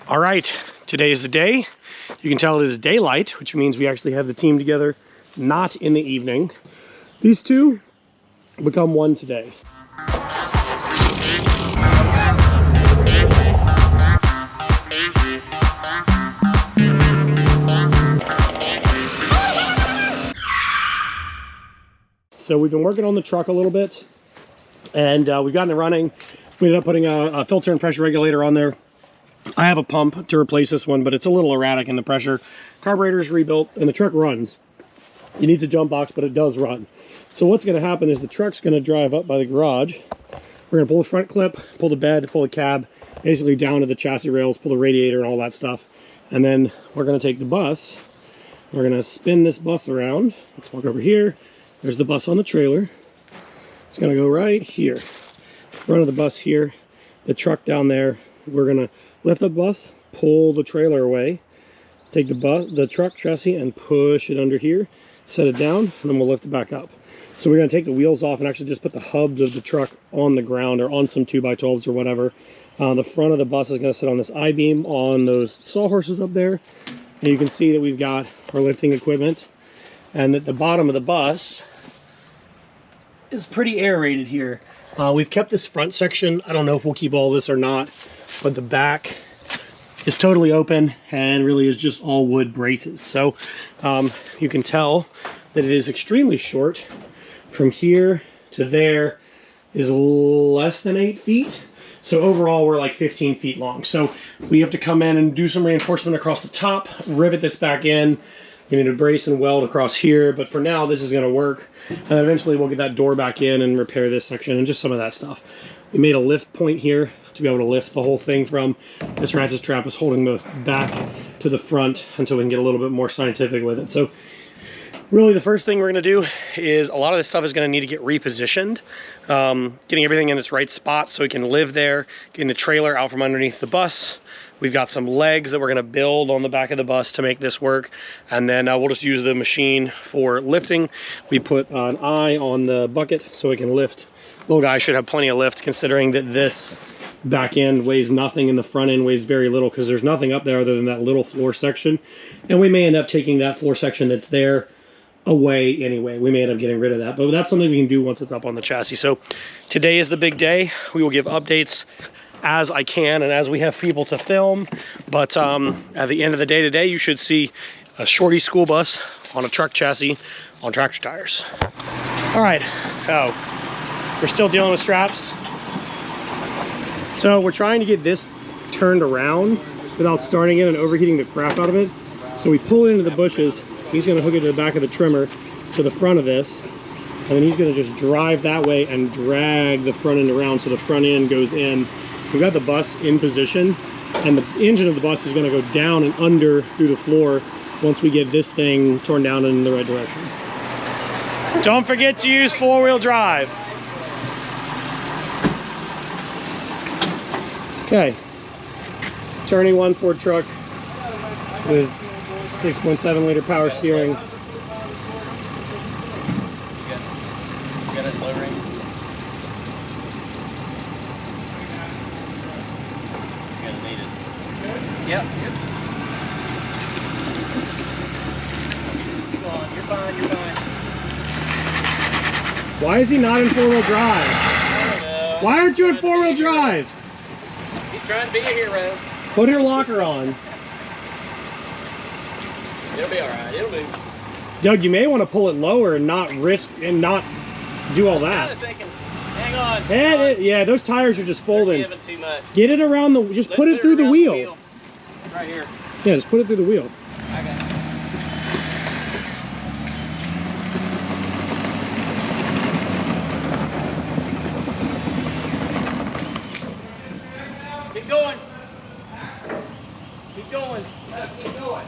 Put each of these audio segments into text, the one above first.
All right, today is the day. You can tell it is daylight, which means we actually have the team together, not in the evening. These two become one today. So we've been working on the truck a little bit, and we've gotten it running. We ended up putting a filter and pressure regulator on there. I have a pump to replace this one, but it's a little erratic in the pressure. Carburetor's rebuilt, and the truck runs. It needs a jump box, but it does run. So what's going to happen is the truck's going to drive up by the garage. We're going to pull the front clip, pull the bed, pull the cab, basically down to the chassis rails, pull the radiator and all that stuff. And then we're going to take the bus. We're going to spin this bus around. Let's walk over here. There's the bus on the trailer. It's going to go right here. Front of the bus here, the truck down there. We're going to lift the bus, pull the trailer away, take the truck chassis and push it under here, set it down, and then we'll lift it back up. So we're going to take the wheels off and actually just put the hubs of the truck on the ground or on some 2x12s or whatever. The front of the bus is going to sit on this I-beam on those sawhorses up there. And you can see that we've got our lifting equipment, and that the bottom of the bus is pretty aerated here. We've kept this front section. I don't know if we'll keep all this or not, but the back is totally open and really is just all wood braces. So you can tell that it is extremely short. From here to there is less than 8 feet. So overall we're like 15 feet long. So we have to come in and do some reinforcement across the top, rivet this back in. We need to brace and weld across here, but for now this is going to work. And eventually we'll get that door back in and repair this section and just some of that stuff. We made a lift point here to be able to lift the whole thing from. This ratchet strap is holding the back to the front until we can get a little bit more scientific with it. So really the first thing we're going to do is a lot of this stuff is going to need to get repositioned. Getting everything in its right spot so we can live there, getting the trailer out from underneath the bus. We've got some legs that we're going to build on the back of the bus to make this work, and then we'll just use the machine for lifting. We put an eye on the bucket so we can lift. Little guy should have plenty of lift, considering that this back end weighs nothing and the front end weighs very little, because there's nothing up there other than that little floor section. And we may end up taking that floor section that's there away anyway. We may end up getting rid of that, but that's something we can do once it's up on the chassis. So today is the big day. We will give updates as I can and as we have people to film, but at the end of the day today you should see a Shorty school bus on a truck chassis on tractor tires. All right, we're still dealing with straps. So we're trying to get this turned around without starting it and overheating the crap out of it. So we pull it into the bushes. He's going to hook it to the back of the trimmer to the front of this, and then he's going to just drive that way and drag the front end around so the front end goes in. We've got the bus in position, and the engine of the bus is going to go down and under through the floor once we get this thing torn down in the right direction. Don't forget to use 4-wheel drive. Okay, turning one Ford truck with 6.7 liter power steering. You got it lowering? You're gonna need it. Yep. Come on, you're fine, you're fine. Why is he not in 4-wheel drive? I don't know. Why aren't you in 4-wheel drive? He's trying to be a hero. Put your locker on. It'll be alright, it'll move. Doug, you may want to pull it lower and not risk and not do all that. I'm thinking, hang on. Yeah, those tires are just folding. They're giving too much. Get it around the, just put it through the wheel. Right here. Yeah, just put it through the wheel. I got it. Keep going. Keep going. Keep going.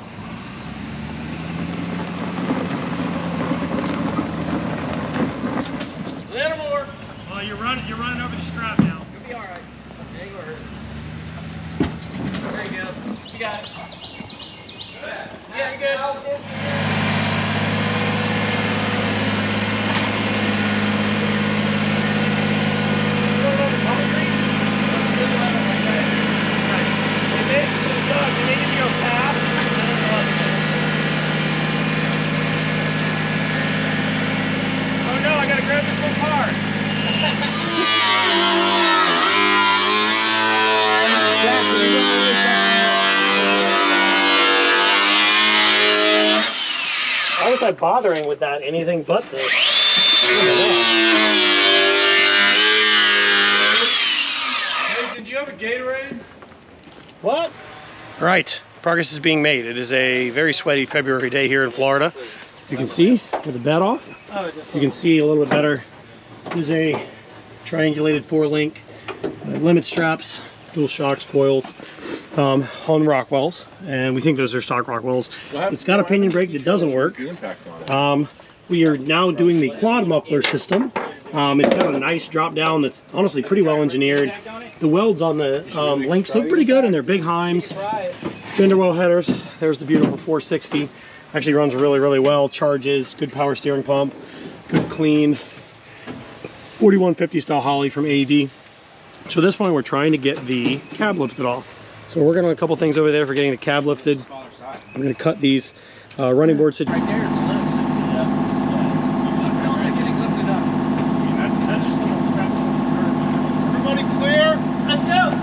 A little more. Well, you're running over the strap now. You'll be all right. It ain't gonna hurt. There you go. You got it. Yeah, you're good. Right. Why was I bothering with that? Anything but this. Hey, did you have a Gatorade? What? All right, progress is being made. It is a very sweaty February day here in Florida. You can see with the bed off, you can see a little bit better. There's a triangulated 4-link limit straps, dual shocks, coils on Rockwells, and we think those are stock Rockwells. It's got a pinion brake that doesn't work. We are now doing the quad muffler system. It's got a nice drop down that's honestly pretty well engineered. The welds on the links look pretty good, and they're big Heims. Fender well headers. There's the beautiful 460. Actually runs really, really well. Charges, good power steering pump, good clean 4150 style Holley from AED. So at this point, we're trying to get the cab lifted off. So we're working on a couple things over there for getting the cab lifted. I'm going to cut these running boards. Right there is the limit. That's just some old straps. Everybody clear? Let's go!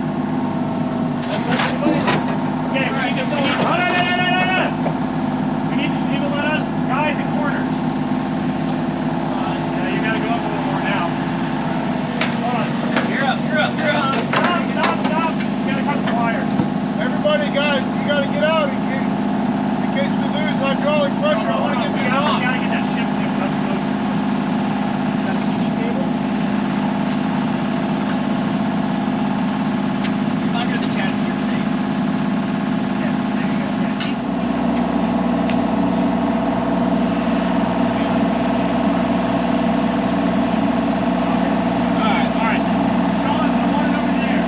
Okay, we need to go. We need to let us guide the corners. Yeah, you gotta go up a little more now. Hold on. You're up. Stop! You gotta cut the wire. Everybody, guys, you gotta get out in case we lose hydraulic pressure. I want to get this off. Gotta get that shift too. That's close. Is that a TV cable? Under the chassis, you're safe. Yes, there you go. All right. Sean, I want it over there.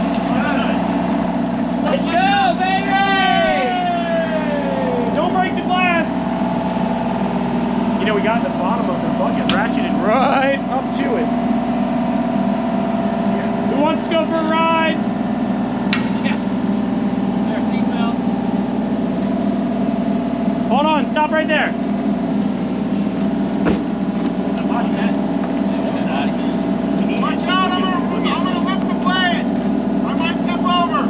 Let's go, baby! Don't break the glass. You know, we got the bottom of the bucket ratcheted right up to it. Who wants to go for a ride? Yes. There, seatbelt. Hold on, stop right there. Watch out, I'm gonna lift the blade. I might tip over.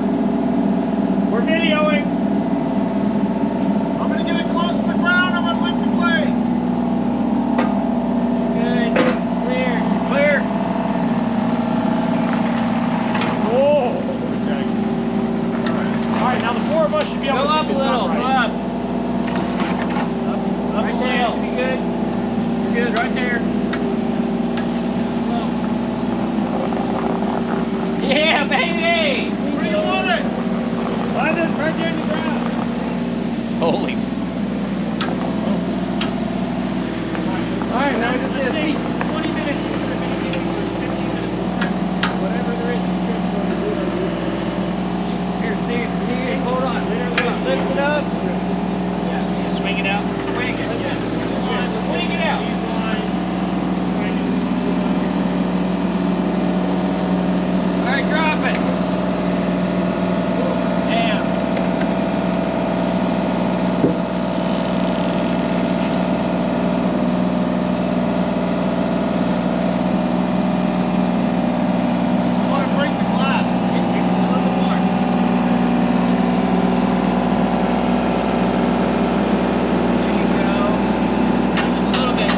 We're videoing. I'm gonna get it close to the ground. I'm gonna lift the blade. Good. Clear. Oh, all right, now the 4 of us should be able Go to up a pick this little. up, right? Up. Right there. Should be good. You're good. Right there. Yeah, baby! Where do you want it? Find it right there in the ground. Holy. Alright, now I just see a seat. 20 minutes instead of maybe 15 minutes more. Whatever there is, it's good for you. Here, see, hold on. Lift it up. Yeah, you swing it out. Swing it. Swing it out. These lines. Alright, drop it. Damn. I want to break the glass. A little bit more. There you go. Just a little bit.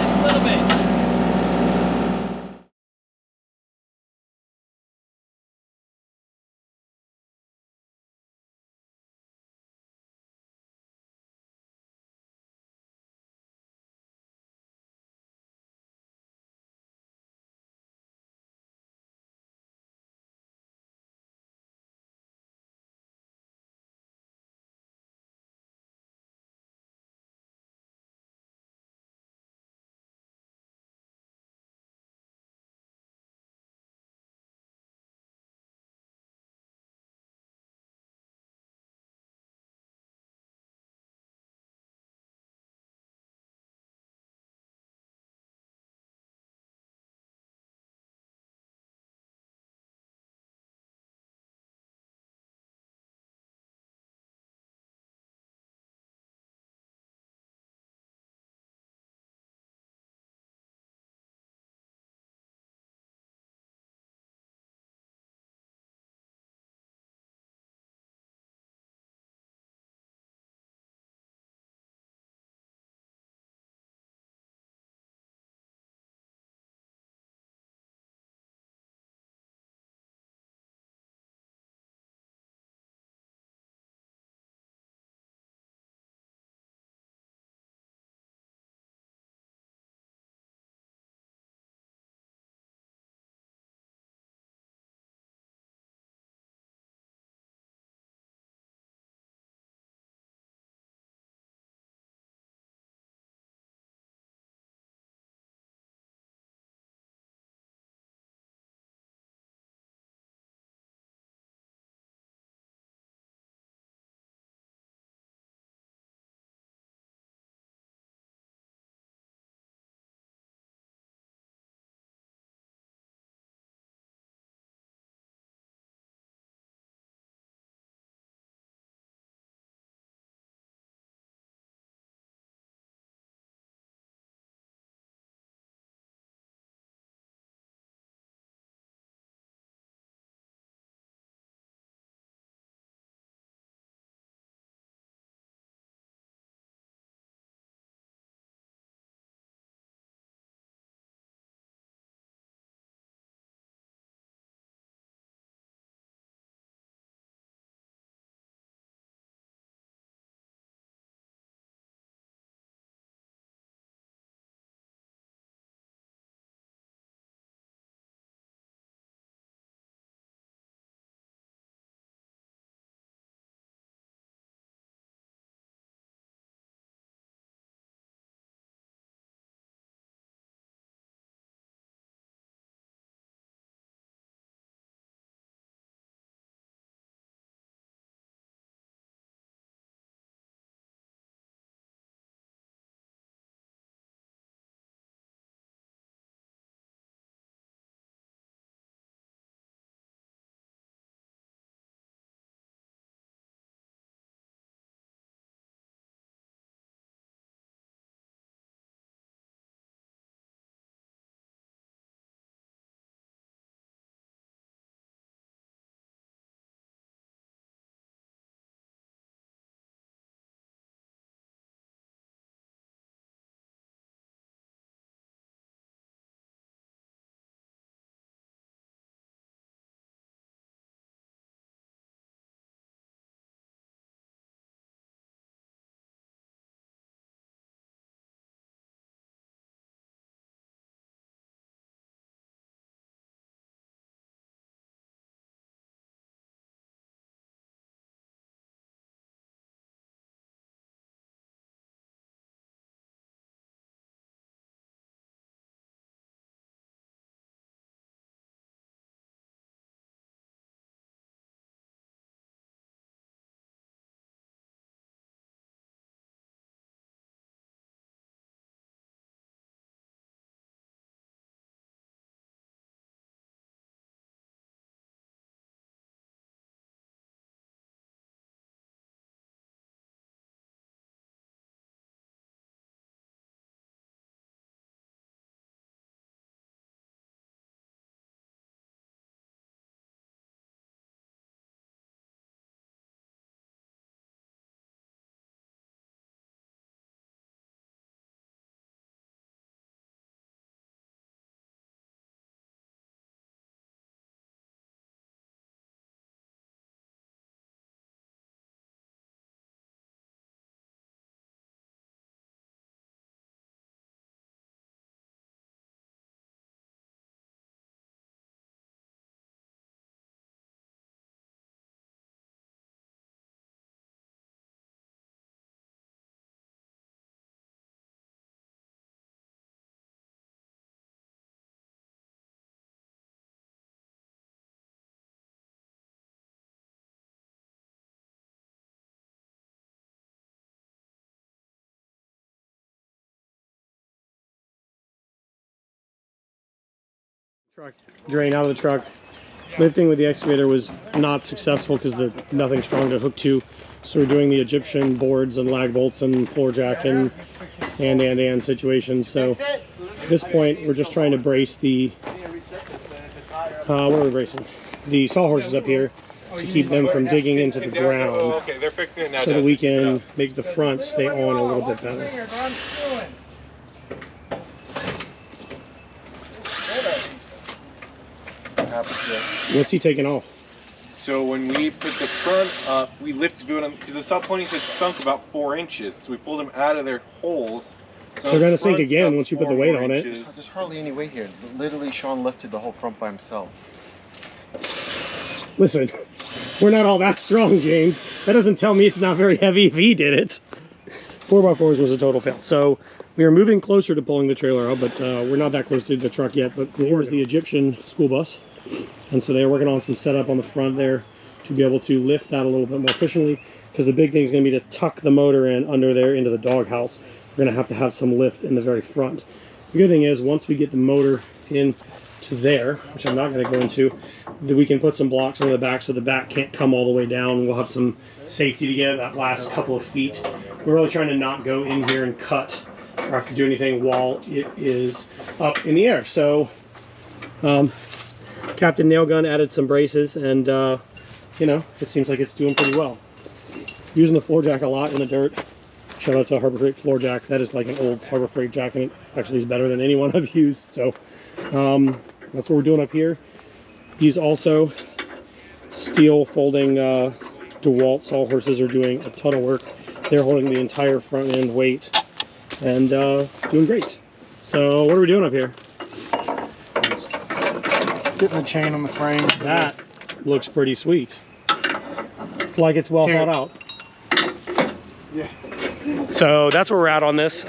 Truck drain out of the truck. Lifting with the excavator was not successful because there's nothing strong to hook to. So we're doing the Egyptian boards and lag bolts and floor jack and situations. So at this point, we're just trying to brace the, what are we bracing? The sawhorses up here to keep them from digging into the ground. Okay, they're fixing it now. So that we can make the front stay on a little bit better. What's he taking off? So when we put the front up, we lifted it because the sub pointies had sunk about 4 inches. So we pulled them out of their holes. So they're going to sink again once you put the weight on it. There's hardly any weight here. Literally, Sean lifted the whole front by himself. Listen, we're not all that strong, James. That doesn't tell me it's not very heavy if he did it. 4x4s was a total fail. So we are moving closer to pulling the trailer out, but we're not that close to the truck yet. But here is the Egyptian school bus. And so they're working on some setup on the front there to be able to lift that a little bit more efficiently, because the big thing is going to be to tuck the motor in under there into the doghouse. We're going to have some lift in the very front. The good thing is once we get the motor in to there, which I'm not going to go into, that we can put some blocks on the back so the back can't come all the way down. We'll have some safety to get that last couple of feet. We're really trying to not go in here and cut or have to do anything while it is up in the air. So Captain Nailgun added some braces, and you know, it seems like it's doing pretty well. Using the floor jack a lot in the dirt. Shout out to Harbor Freight floor jack. That is like an old Harbor Freight jack, and it actually is better than any one I've used. So that's what we're doing up here. These also steel folding DeWalt sawhorses are doing a ton of work. They're holding the entire front end weight and doing great. So what are we doing up here? Getting the chain on the frame. That looks pretty sweet. It's like it's well thought out. Yeah. So that's where we're at on this.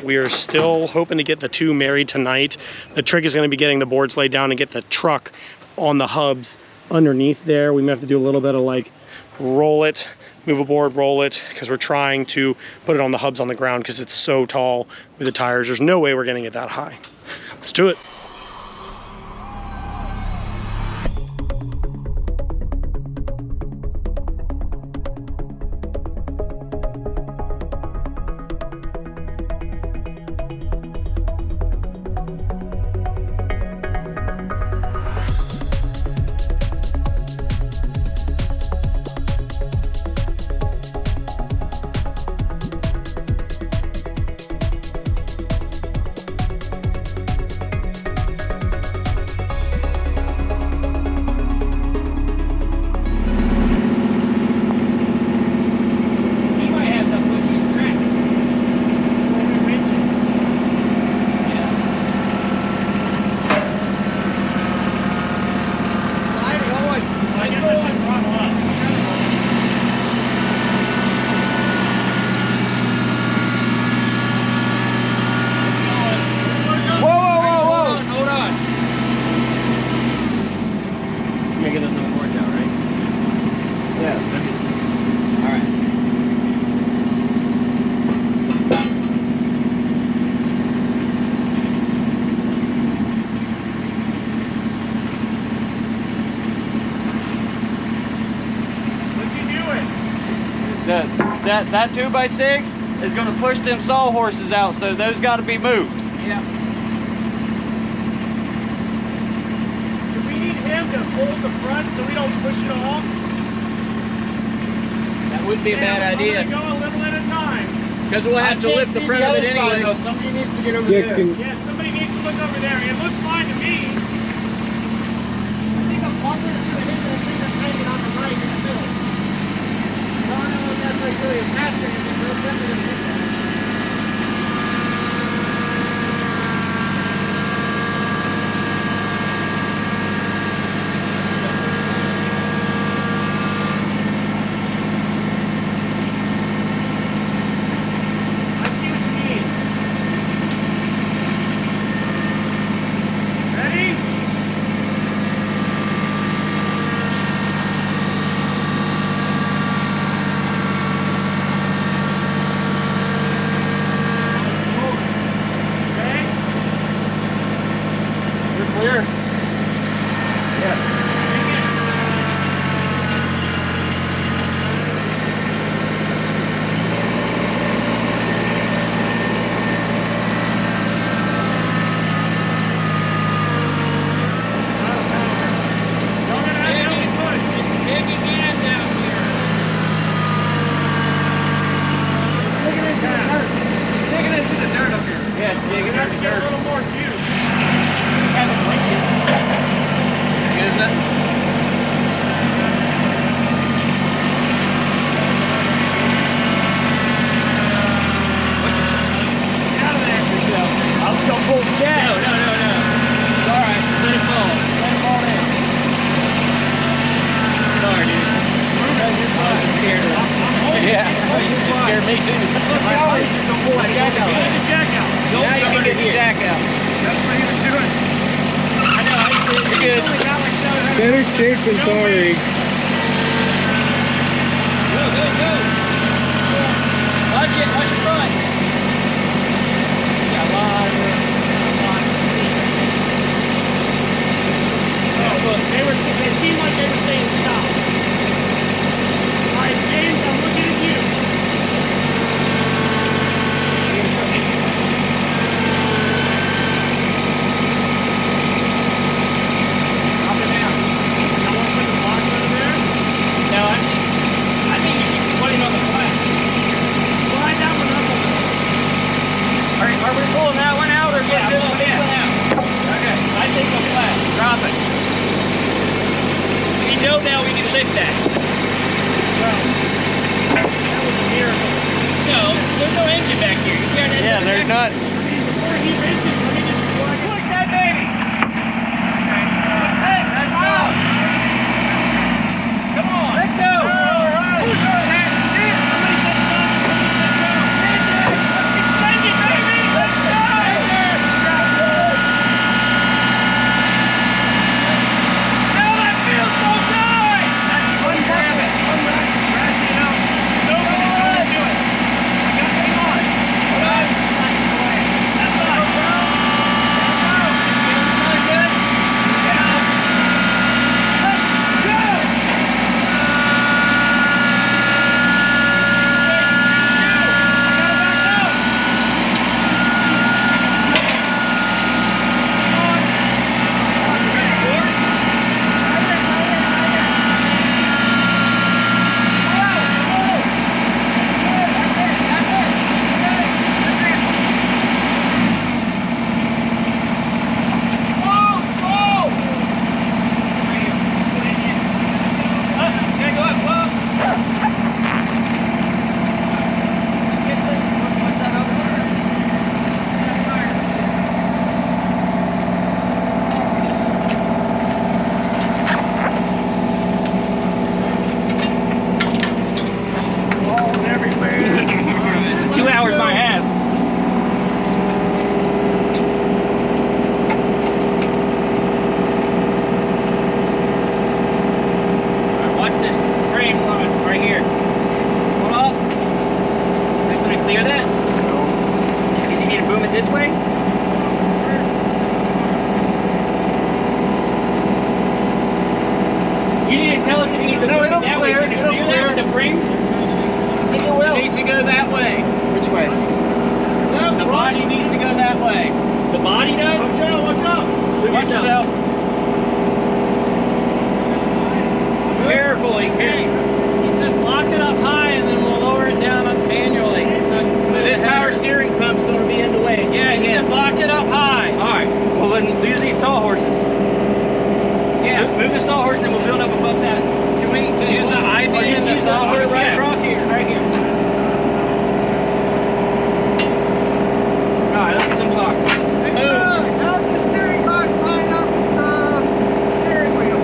We are still hoping to get the two married tonight. The trick is going to be getting the boards laid down and get the truck on the hubs underneath there. We may have to do a little bit of like roll it, move a board, roll it, because we're trying to put it on the hubs on the ground because it's so tall with the tires. There's no way we're getting it that high. Let's do it. That 2x6 is going to push them sawhorses out, so those got to be moved. Yeah. Do we need him to hold the front so we don't push it off? That wouldn't be a bad idea. I'm gonna go a little at a time. Because we'll have to lift the front of it anyway. Somebody needs to get over there. Yeah, somebody needs to look over there. It looks fine to me. I think I'm wondering if the thing that's hanging on the right in the middle. I don't know if that's like really attaching anything, but it's definitely gonna hit that. Stay tuned. Jack out. Get the jack out. Don't Now you can get the jack out. That's what he was doing. I know. You're good. Better safe than sorry. Go, go, go. Watch it. Watch your front. Got a lot of room. It seemed like they were saying stop. All right, James, I'm looking at you. Drop it down. I want to put the box under there. No, I think you should put it on the flat. Slide that one up a little. Are we pulling that one out or Yeah, this pull one this in? one out. Okay, I take the flat. Drop it. We know now we can lift that. That was a miracle. No, there's no engine back here. You can't Yeah, there's not. I mean, before he reaches, let me just Look that baby. Hey, let's go. Come on. Let's go. Who's doing that? Somebody said stop. Somebody said go. Extend it, baby. Let's go. Oh, that feels so good. Unwrap it. Unwrap it. Wrap it out. Nobody wants to do it. I got thing on. Hold on. That's fine. Feeling good? Okay, go up, go up. Balls everywhere. 2 hours my ass. Alright, watch this frame line right here. Hold up. That's gonna clear that? Does he need to boom it this way? You need to tell us if he needs to No, boom it'll it that clear, way. Can it'll you clear that with the frame? I think it will. It needs to go that way. Which way? The body needs to go that way. The body does? Watch out, watch out. Watch yourself. Carefully, He said lock it up high and then we'll lower it down manually. So This power steering pump's going to be in the way. yeah, he said lock it up high. Alright, well then use these sawhorses. Yeah. Move the sawhorse and we'll build up above that. Can we Use the IV or just and the use sawhorse? right Yeah. across here? Right here. Alright, look at some blocks. How's the steering box line up with the steering wheel?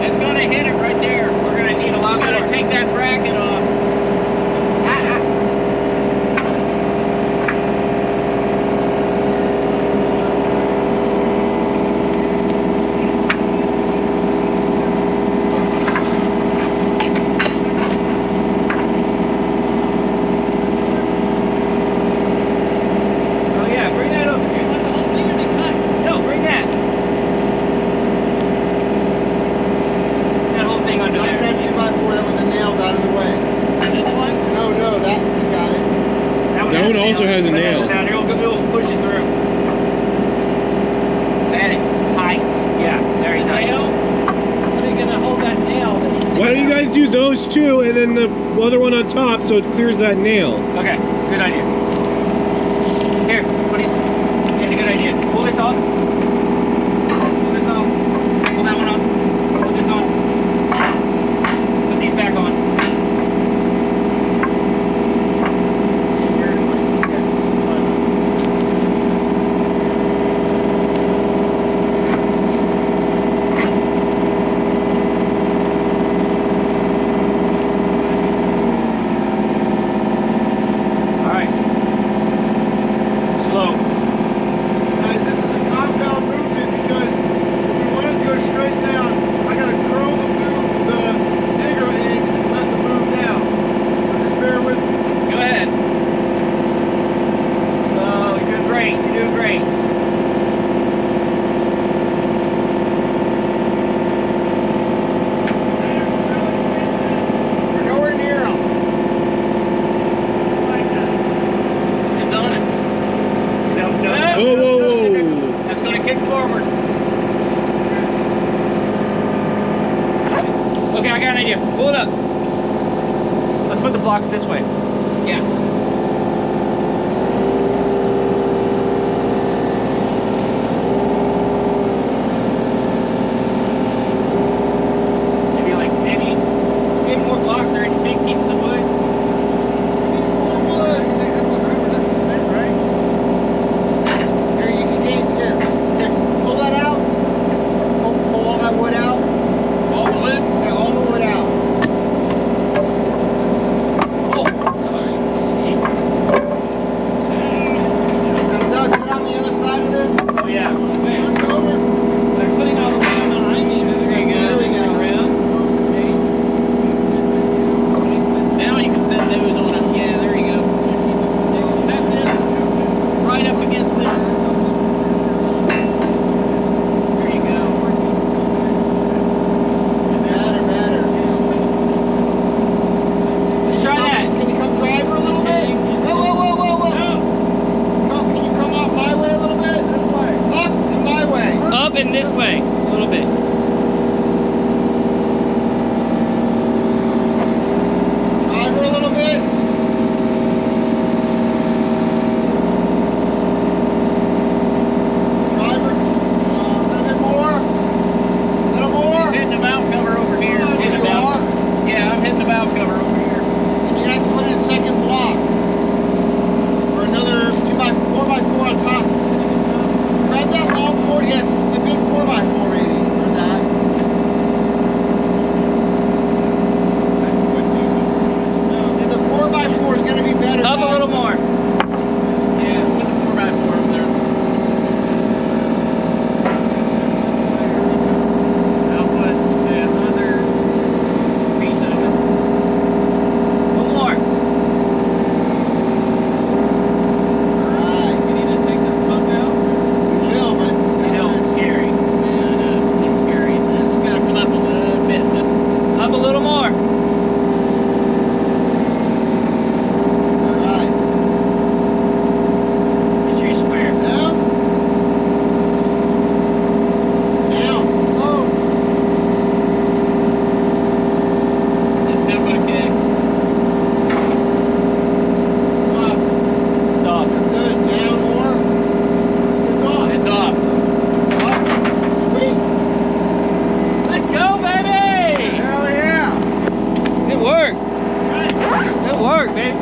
It's gonna hit it right there. We're gonna need a lot more. Gotta take that bracket off. Oh yeah, bring that over. You want the whole thing or the cut? No, bring that. That whole thing under Knock there. that 2x4 that with the nails out of the way. This one? No, no, that, you got it. That one also has a nail. Down here, we'll push it through. That is tight. Yeah, very tight. Nail? How are you gonna hold that nail? Why don't you guys do those two and then the other one on top so it clears that nail? Okay, good idea. Here, put these. Yeah, good idea. Pull this off. Pull this off. Pull that one off. Put this on. Put these back on. got an idea. Pull it up. Let's put the blocks this way. Yeah. Maybe more blocks or any big pieces of wood. More wood. You think that's the number that you spent, right? Here, you can gain. Here, pull that out. Pull all that wood out. All the wood? Yeah, all the wood out. Oh, sorry. Now, Doug, get on the other side of this. Oh yeah. Turn it over. They're putting all the way on the I-beam. Is it very good? There we go. Around. Now you can set those on it. Yeah, there you go. You can set this right up against this. There you go. Better. Let's try that. Can you come drive her a little bit? Whoa. Can you come off my way a little bit? This way. Up and my way. Up and this way. A little bit. Drive her a little bit. Drive her. A little bit more. A little more. He's hitting the valve cover over here. Oh, Hitting the you valve. are? Yeah, I'm hitting the valve cover over here. And you have to put it in second block. Or another 4x4 on top. Grab that long 4, yeah, the big 4x4 maybe. Or that. And the 4x4 is going to be better. Up a guys. little more. Yeah, put the 4x4 up there. I'll put the other piece of it. One more. Alright. You need to take this pump out. Will, but Still scary. Yeah, it's scary. This is gonna come up a little bit. Just up a little more. Alright. Make sure you square. Down. Down. Oh. This is gonna put a kick. Up. Stop. Good. Down more. It's off. It's off. Sweet. Let's go, baby! Hell yeah. Good work. Good work, baby.